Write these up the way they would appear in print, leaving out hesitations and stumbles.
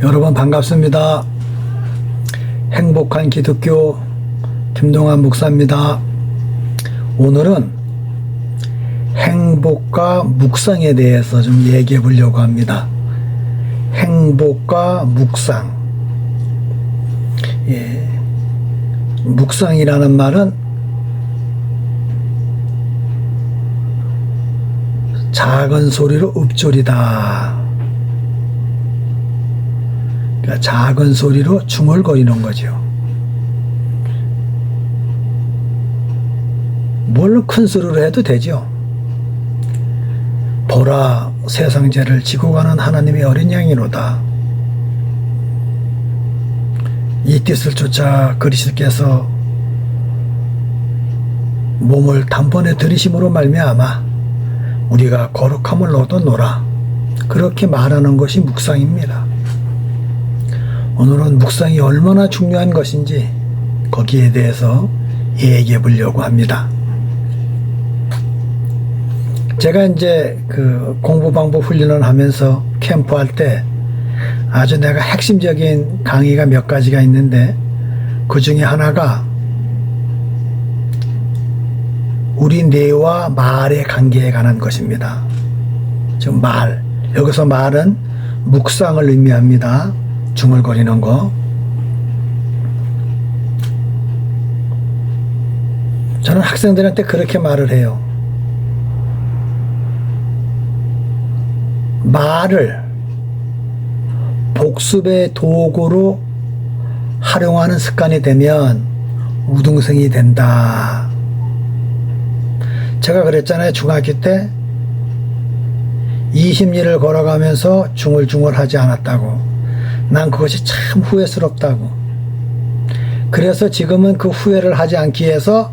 여러분 반갑습니다. 행복한 기독교 김동환 목사입니다. 오늘은 행복과 묵상에 대해서 좀 얘기해 보려고 합니다. 행복과 묵상. 묵상이라는 말은 작은 소리로 읊조리다. 그러니까 작은 소리로 중얼거리는 거죠. 물론 큰 소리로 해도 되죠. 보라, 세상 죄를 지고 가는 하나님의 어린 양이로다. 이 뜻을 쫓아 그리스도께서 몸을 단번에 들이심으로 말미암아 우리가 거룩함을 얻어노라. 그렇게 말하는 것이 묵상입니다. 오늘은 묵상이 얼마나 중요한 것인지 거기에 대해서 얘기해 보려고 합니다. 제가 이제 그 공부 방법 훈련을 하면서 캠프할 때 아주 내가 핵심적인 강의가 몇 가지가 있는데 그 중에 하나가 우리 뇌와 말의 관계에 관한 것입니다. 즉 말, 여기서 말은 묵상을 의미합니다. 중얼거리는 거. 저는 학생들한테 그렇게 말을 해요. 말을 복습의 도구로 활용하는 습관이 되면 우등생이 된다. 제가 그랬잖아요. 중학교 때 20리를 걸어가면서 중얼중얼 하지 않았다고. 난 그것이 참 후회스럽다고. 그래서 지금은 그 후회를 하지 않기 위해서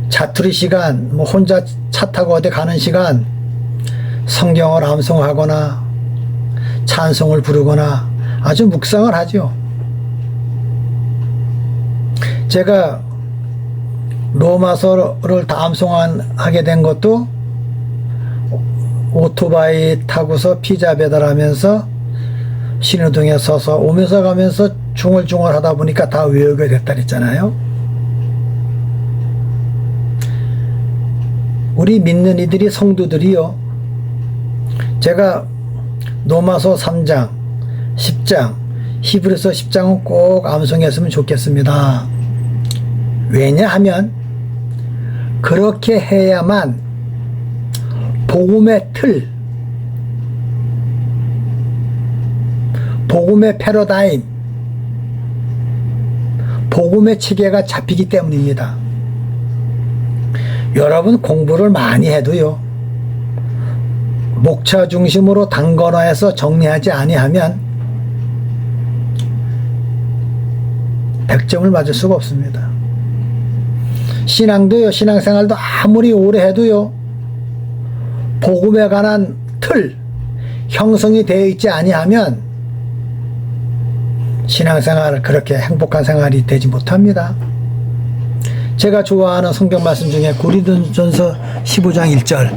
자투리 시간, 혼자 차 타고 어디 가는 시간 성경을 암송하거나 찬송을 부르거나 아주 묵상을 하죠. 제가 로마서를 다 암송하게 된 것도 오토바이 타고서 피자 배달하면서 신호등에 서서 오면서 가면서 중얼중얼 하다 보니까 다 외우게 됐다 그랬잖아요. 우리 믿는 이들이 성도들이요, 제가 로마서 3장, 10장, 히브리서 10장은 꼭 암송했으면 좋겠습니다. 왜냐하면 그렇게 해야만 복음의 틀, 복음의 패러다임, 복음의 체계가 잡히기 때문입니다. 여러분 공부를 많이 해도요, 목차 중심으로 단건화해서 정리하지 아니하면 100점을 맞을 수가 없습니다. 신앙도요, 신앙생활도 아무리 오래 해도요, 복음에 관한 틀, 형성이 되어 있지 아니하면 신앙생활, 그렇게 행복한 생활이 되지 못합니다. 제가 좋아하는 성경 말씀 중에 고린도전서 15장 1절,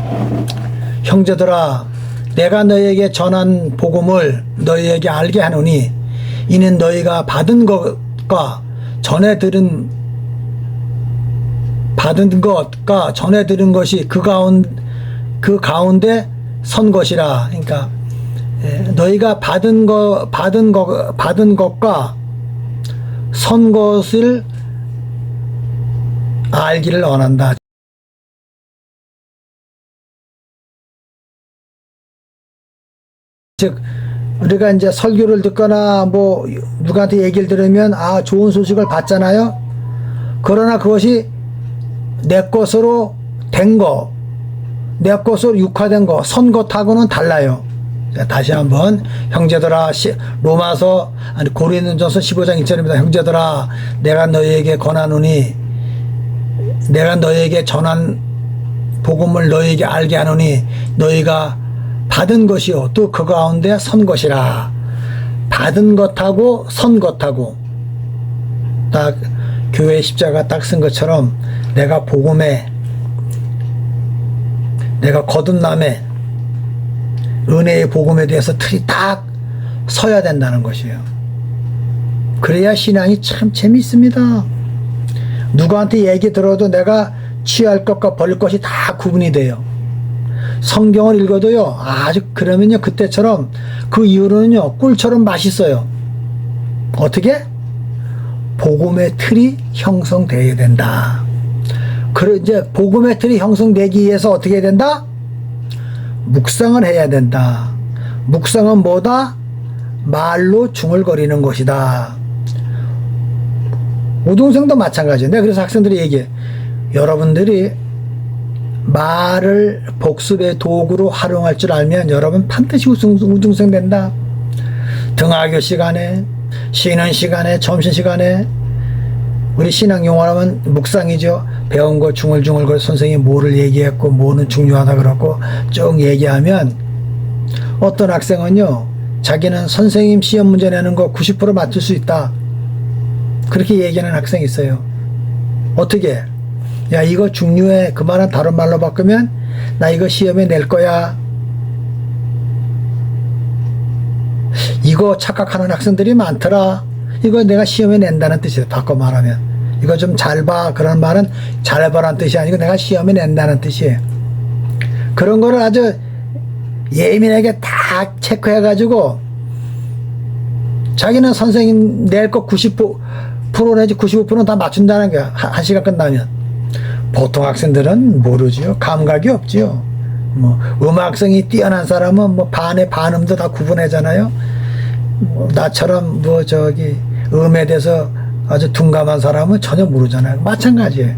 형제들아 내가 너희에게 전한 복음을 너희에게 알게 하노니 이는 너희가 받은 것과 전에 들은 것이 그 가운데 선 것이라. 그러니까 너희가 받은 것과 선 것을 알기를 원한다. 즉 우리가 이제 설교를 듣거나 누구한테 얘기를 들으면 좋은 소식을 받잖아요. 그러나 그것이 내 것으로 된 거, 내 것으로 육화된 거, 선 것하고는 달라요. 다시 한번, 형제들아, 고린도전서 15장 1절입니다. 형제들아 내가 너희에게 권하노니, 내가 너희에게 전한 복음을 너희에게 알게 하노니 너희가 받은 것이요 또 그 가운데 선 것이라. 받은 것하고 선 것하고 딱 교회 십자가 딱 쓴 것처럼 내가 복음에, 내가 거듭남에, 은혜의 복음에 대해서 틀이 딱 서야 된다는 것이에요. 그래야 신앙이 참 재미있습니다. 누구한테 얘기 들어도 내가 취할 것과 버릴 것이 다 구분이 돼요. 성경을 읽어도요, 아주 그러면요, 그때처럼 그 이후로는요, 꿀처럼 맛있어요. 어떻게? 복음의 틀이 형성되어야 된다. 이제 복음의 틀이 형성되기 위해서 어떻게 해야 된다? 묵상을 해야 된다. 묵상은 뭐다? 말로 중얼거리는 것이다. 우등생도 마찬가지예요. 내가 그래서 학생들이 얘기해. 여러분들이 말을 복습의 도구로 활용할 줄 알면 여러분 반드시 우등생 된다. 등하교 시간에, 쉬는 시간에, 점심시간에, 우리 신앙 용어로 하면 묵상이죠. 배운 거 중얼중얼 선생님이 뭐를 얘기했고 뭐는 중요하다 그러고 쭉 얘기하면 어떤 학생은요, 자기는 선생님 시험 문제 내는 거 90% 맞출 수 있다. 그렇게 얘기하는 학생이 있어요. 어떻게? 야, 이거 중요해. 그 말은 다른 말로 바꾸면 나 이거 시험에 낼 거야. 이거 착각하는 학생들이 많더라. 이거 내가 시험에 낸다는 뜻이에요. 바꿔 말하면. 이거 좀 잘 봐. 그런 말은 잘 봐라는 뜻이 아니고 내가 시험에 낸다는 뜻이에요. 그런 거를 아주 예민하게 다 체크해가지고 자기는 선생님 낼 거 90% 내지 95%는 다 맞춘다는 거야. 한 시간 끝나면. 보통 학생들은 모르지요. 감각이 없지요. 뭐 음악성이 뛰어난 사람은 뭐 반의 반음도 다 구분하잖아요. 뭐 나처럼 뭐 저기 음에 대해서 아주 둔감한 사람은 전혀 모르잖아요. 마찬가지예요.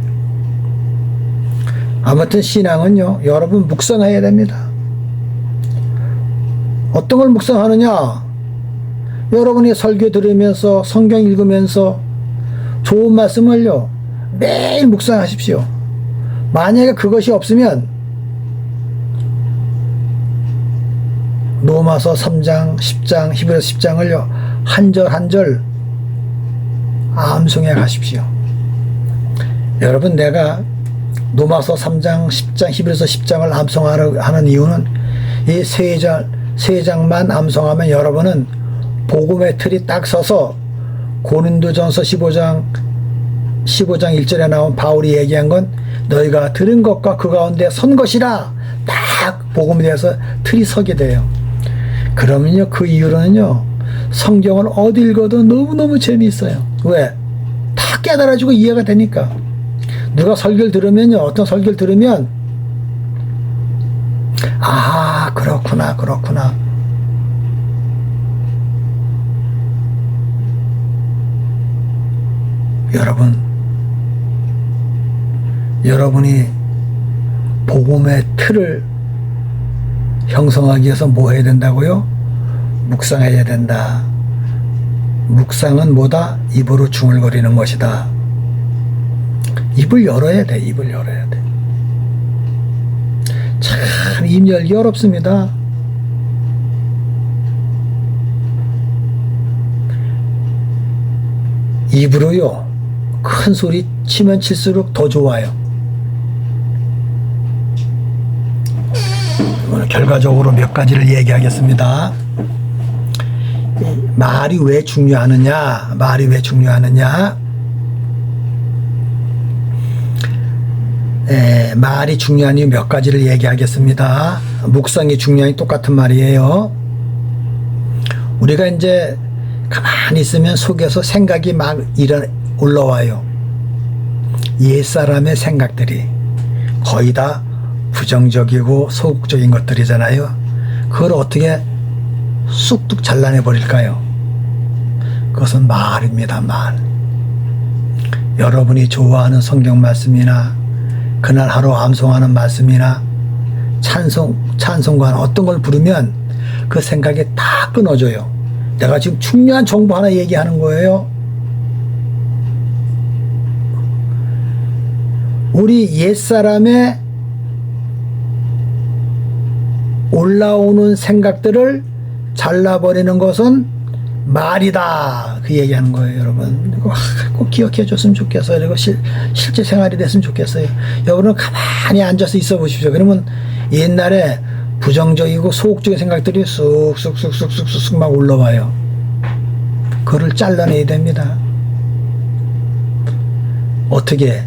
아무튼 신앙은요, 여러분 묵상해야 됩니다. 어떤 걸 묵상하느냐? 여러분이 설교 들으면서 성경 읽으면서 좋은 말씀을요 매일 묵상하십시오. 만약에 그것이 없으면 로마서 3장, 10장, 히브리서 10장을요 한 절 한 절 암송해 가십시오. 여러분, 내가 로마서 3장, 10장, 히브리서 10장을 암송하는 이유는 이 세 장만 암송하면 여러분은 복음의 틀이 딱 서서 고린도전서 15장 1절에 나온 바울이 얘기한 건 너희가 들은 것과 그 가운데 선 것이라 딱 복음에 대해서 틀이 서게 돼요. 그러면요, 그 이후로는요 성경을 어디 읽어도 너무너무 재미있어요. 왜? 다 깨달아지고 이해가 되니까. 누가 설교를 들으면요, 어떤 설교를 들으면 아, 그렇구나. 여러분이 복음의 틀을 형성하기 위해서 뭐 해야 된다고요? 묵상해야 된다. 묵상은 뭐다? 입으로 중얼거리는 것이다. 입을 열어야 돼. 입을 열어야 돼. 참 입 열기 어렵습니다. 입으로요 큰 소리 치면 칠수록 더 좋아요. 오늘 결과적으로 몇 가지를 얘기하겠습니다. 말이 왜 중요하느냐? 말이 왜 중요하느냐? 말이 중요한 이유 몇 가지를 얘기하겠습니다. 묵상이 중요한 똑같은 말이에요. 우리가 이제 가만히 있으면 속에서 생각이 막 올라와요. 옛사람의 생각들이 거의 다 부정적이고 소극적인 것들이잖아요. 그걸 어떻게 쑥뚝 잘라내 버릴까요? 그것은 말입니다. 말. 여러분이 좋아하는 성경 말씀이나 그날 하루 암송하는 말씀이나 찬송관 어떤 걸 부르면 그 생각이 다 끊어져요. 내가 지금 중요한 정보 하나 얘기하는 거예요. 우리 옛사람의 올라오는 생각들을 잘라버리는 것은 말이다. 그 얘기하는 거예요, 여러분. 이거 꼭 기억해 줬으면 좋겠어요. 그리고 실제 생활이 됐으면 좋겠어요. 여러분은 가만히 앉아서 있어 보십시오. 그러면 옛날에 부정적이고 소극적인 생각들이 쑥쑥쑥쑥쑥쑥 막 올라와요. 그걸 잘라내야 됩니다. 어떻게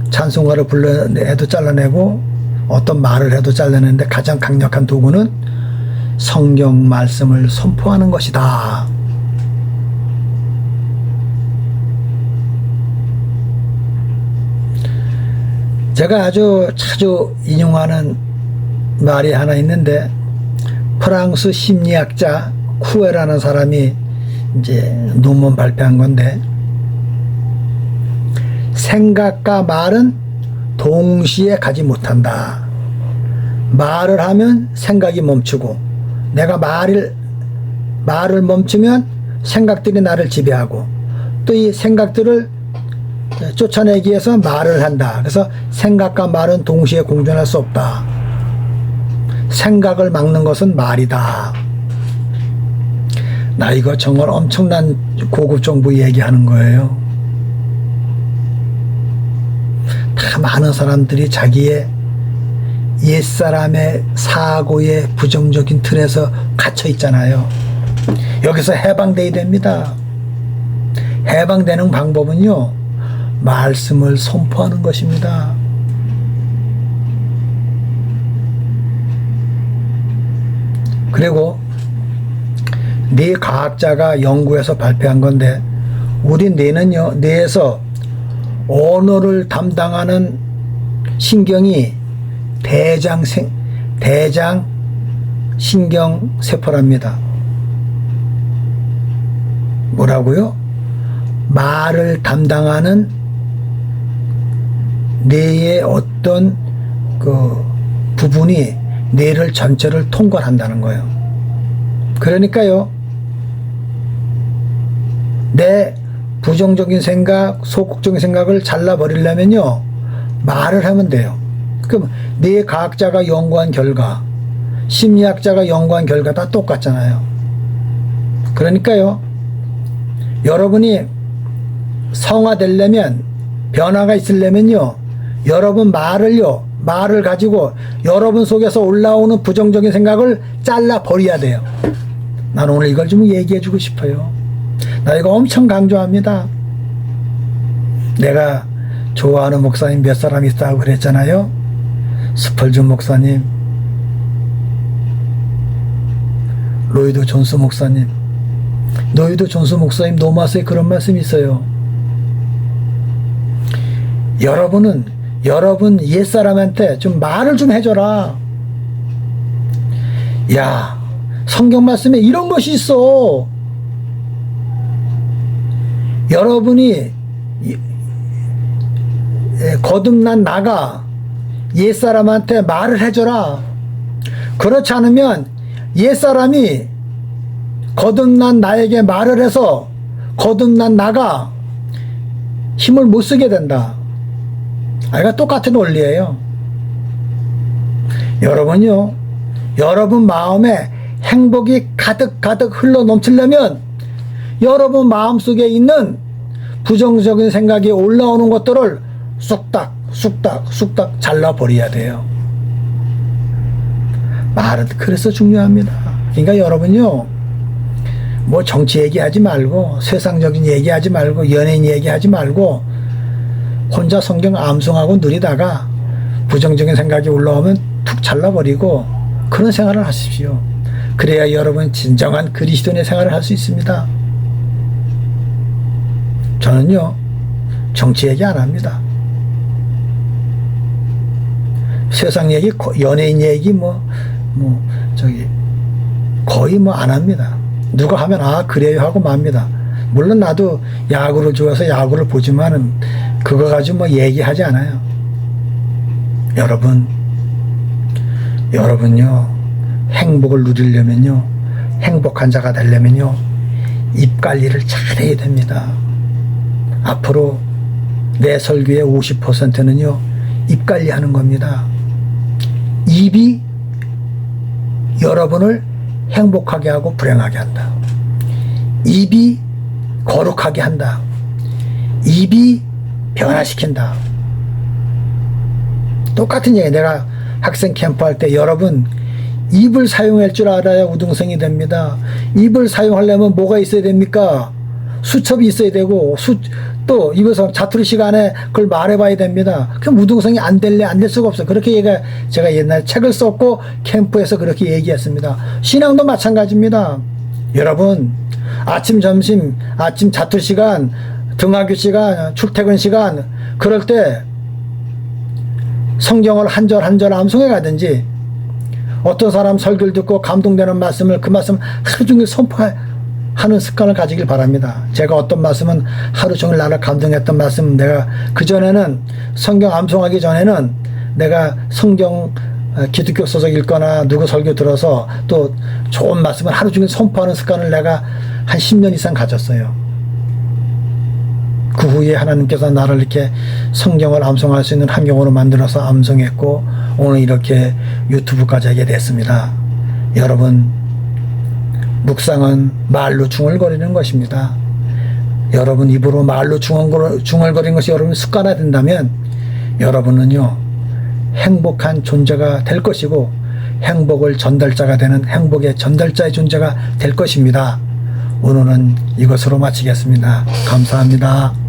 찬송가를 불러내도 잘라내고 어떤 말을 해도 잘라내는데 가장 강력한 도구는 성경 말씀을 선포하는 것이다. 제가 아주 자주 인용하는 말이 하나 있는데, 프랑스 심리학자 쿠에라는 사람이 이제 논문 발표한 건데, 생각과 말은 동시에 가지 못한다. 말을 하면 생각이 멈추고, 내가 말을 멈추면 생각들이 나를 지배하고, 또 이 생각들을 쫓아내기 위해서 말을 한다. 그래서 생각과 말은 동시에 공존할 수 없다. 생각을 막는 것은 말이다. 나 이거 정말 엄청난 고급 정보 얘기하는 거예요. 다 많은 사람들이 자기의 옛사람의 사고의 부정적인 틀에서 갇혀 있잖아요. 여기서 해방돼야 됩니다. 해방되는 방법은요, 말씀을 선포하는 것입니다. 그리고 뇌 과학자가 연구해서 발표한 건데, 우리 뇌는요, 뇌에서 언어를 담당하는 신경이 대장 신경세포랍니다. 뭐라고요? 말을 담당하는 뇌의 어떤 그 부분이 뇌를 전체를 통과한다는 거예요. 그러니까요, 내 부정적인 생각, 소극적인 생각을 잘라버리려면요, 말을 하면 돼요. 그럼 뇌 과학자가 연구한 결과, 심리학자가 연구한 결과 다 똑같잖아요. 그러니까요, 여러분이 성화되려면, 변화가 있으려면요, 여러분 말을 가지고 여러분 속에서 올라오는 부정적인 생각을 잘라버려야 돼요. 난 오늘 이걸 좀 얘기해 주고 싶어요. 나 이거 엄청 강조합니다. 내가 좋아하는 목사님 몇 사람 있다고 그랬잖아요. 스펄전 목사님, 로이드 존스 목사님. 로이드 존스 목사님 노마스에 그런 말씀이 있어요. 여러분 옛사람한테 좀 말을 좀 해줘라. 야, 성경 말씀에 이런 것이 있어. 여러분이 거듭난 나가 옛사람한테 말을 해줘라. 그렇지 않으면 옛사람이 거듭난 나에게 말을 해서 거듭난 나가 힘을 못 쓰게 된다. 이거 똑같은 원리예요. 여러분요, 여러분 마음에 행복이 가득 흘러 넘치려면 여러분 마음속에 있는 부정적인 생각이 올라오는 것들을 쑥닥 잘라버려야 돼요. 말은 그래서 중요합니다. 그러니까 여러분요, 뭐 정치 얘기하지 말고, 세상적인 얘기하지 말고, 연예인 얘기하지 말고, 혼자 성경 암송하고 누리다가 부정적인 생각이 올라오면 툭 잘라버리고 그런 생활을 하십시오. 그래야 여러분 진정한 그리스도인의 생활을 할 수 있습니다. 저는요, 정치 얘기 안 합니다. 세상 얘기, 연예인 얘기 거의 안 합니다. 누가 하면 그래요 하고 맙니다. 물론 나도 야구를 좋아해서 야구를 보지만은 그거 가지고 얘기하지 않아요. 여러분요, 행복을 누리려면요, 행복한 자가 되려면요, 입 관리를 잘해야 됩니다. 앞으로 내 설교의 50%는요, 입 관리하는 겁니다. 입이 여러분을 행복하게 하고 불행하게 한다. 입이 거룩하게 한다. 입이 변화시킨다. 똑같은 얘기. 내가 학생 캠프 할 때 여러분 입을 사용할 줄 알아야 우등성이 됩니다. 입을 사용하려면 뭐가 있어야 됩니까? 수첩이 있어야 되고 또 입에서 자투리 시간에 그걸 말해봐야 됩니다. 그럼 우등성이 안 될 수가 없어요. 그렇게 제가 옛날에 책을 썼고 캠프에서 그렇게 얘기했습니다. 신앙도 마찬가지입니다. 여러분 아침 점심 아침 자투리 시간 등하교 시간 출퇴근 시간 그럴 때 성경을 한 절 한 절 암송해 가든지 어떤 사람 설교를 듣고 감동되는 말씀을 그 말씀 하루 종일 선포하는 습관을 가지길 바랍니다. 제가 어떤 말씀은 하루 종일 나를 감동했던 말씀 내가 그전에는 성경 암송하기 전에는 내가 성경 기독교 소속 읽거나 누구 설교 들어서 또 좋은 말씀을 하루 종일 선포하는 습관을 내가 한 10년 이상 가졌어요. 그 후에 하나님께서 나를 이렇게 성경을 암송할 수 있는 환경으로 만들어서 암송했고 오늘 이렇게 유튜브까지 하게 됐습니다. 여러분 묵상은 말로 중얼거리는 것입니다. 여러분 입으로 말로 중얼거리는 것이 여러분 습관화된다면 여러분은요 행복한 존재가 될 것이고 행복을 전달자가 되는 행복의 전달자의 존재가 될 것입니다. 오늘은 이것으로 마치겠습니다. 감사합니다.